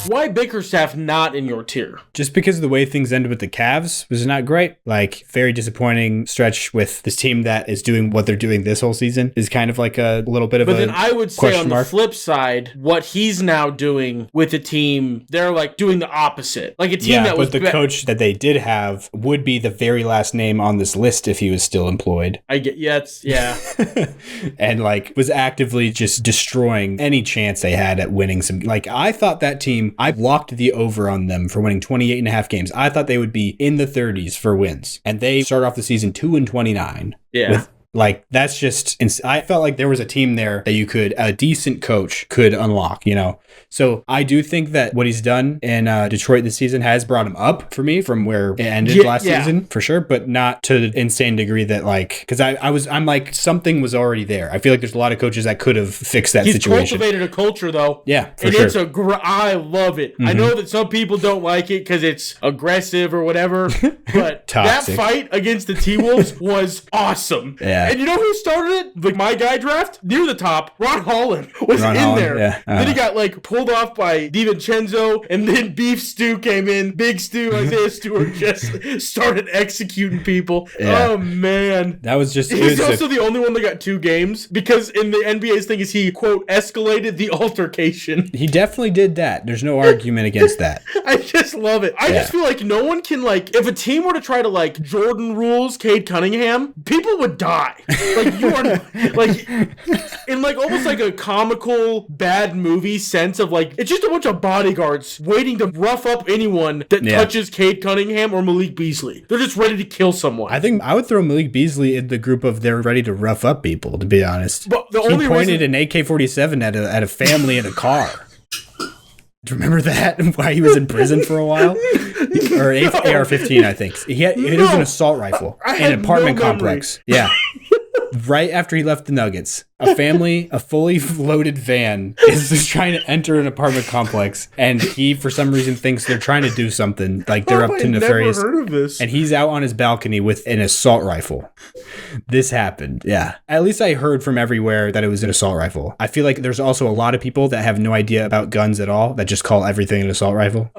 Why Bickerstaff not in your tier? Just because of the way things ended with the Cavs was not great. Like, very disappointing stretch with this team that is doing what they're doing this whole season is kind of like a little bit of But then I would say on the mark. flip side, what he's now doing with the team, they're like doing the opposite. Like a team that was... but the coach that they did have would be the very last name on this list if he was still employed. Yeah. And like was actively just destroying any chance they had at winning some. Like, I thought that team, I locked the over on them for winning 28 and a half games. I thought they would be in the 30s for wins. And they start off the season 2-29. Yeah. Like, that's just, I felt like there was a team there that a decent coach could unlock, you know? So I do think that what he's done in Detroit this season has brought him up for me from where it ended last season, for sure, but not to the insane degree that, like, because I'm like, something was already there. I feel like there's a lot of coaches that could have fixed that situation. He's cultivated a culture, though. Yeah, for and sure. It's I love it. I know that some people don't like it because it's aggressive or whatever, but that fight against the T-Wolves was awesome. Yeah. And you know who started it? Like my guy draft? Near the top, Ron Holland was in there. Yeah. Then he got like pulled off by DiVincenzo, and then Beef Stew came in. Big Stew, Isaiah Stewart just started executing people. Yeah. Oh, man. That was just... He's also the only one that got 2 games because in the NBA's thing is he, quote, escalated the altercation. He definitely did that. There's no argument against that. I just love it. I just feel like no one can, like, if a team were to try to, like, Jordan rules Cade Cunningham, people would die. Like, you are, like, in, like, almost like a comical, bad movie sense of, like, it's just a bunch of bodyguards waiting to rough up anyone that touches Cade Cunningham or Malik Beasley. They're just ready to kill someone. I think I would throw Malik Beasley in the group of they're ready to rough up people, to be honest. But the he only pointed an AK-47 at a family in a car. Do you remember that? Why he was in prison for a while? Or AR-15, I think. It was an assault rifle in an apartment complex. Yeah. Right after he left the Nuggets, a fully loaded van is just trying to enter an apartment complex, and he, for some reason, thinks they're trying to do something, like they're up to nefarious. Never heard of this. And he's out on his balcony with an assault rifle. This happened, yeah. At least I heard from everywhere that it was an assault rifle. I feel like there's also a lot of people that have no idea about guns at all, that just call everything an assault rifle.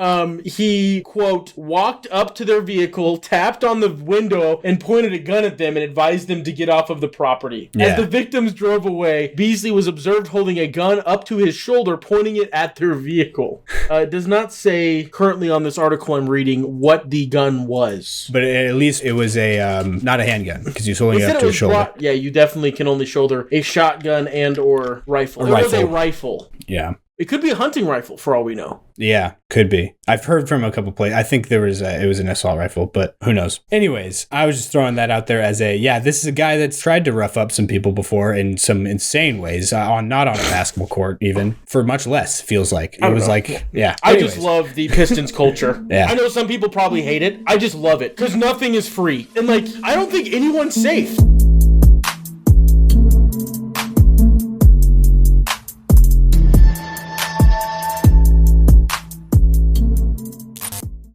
He, quote, walked up to their vehicle, tapped on the window, and pointed a gun at them and advised them to get off of the property. Yeah. As the victims drove away, Beasley was observed holding a gun up to his shoulder, pointing it at their vehicle. It does not say currently on this article I'm reading what the gun was. But at least it was not a handgun, because he was holding it up to his shoulder. You definitely can only shoulder a shotgun and or rifle. It was a rifle. Yeah. It could be a hunting rifle, for all we know. Yeah, could be. I've heard from a couple places. I think it was an assault rifle, but who knows? Anyways, I was just throwing that out there as this is a guy that's tried to rough up some people before in some insane ways, not on a basketball court even, for much less, feels like. It was like, yeah. I just love the Pistons culture. Yeah. I know some people probably hate it. I just love it, because nothing is free. And, like, I don't think anyone's safe.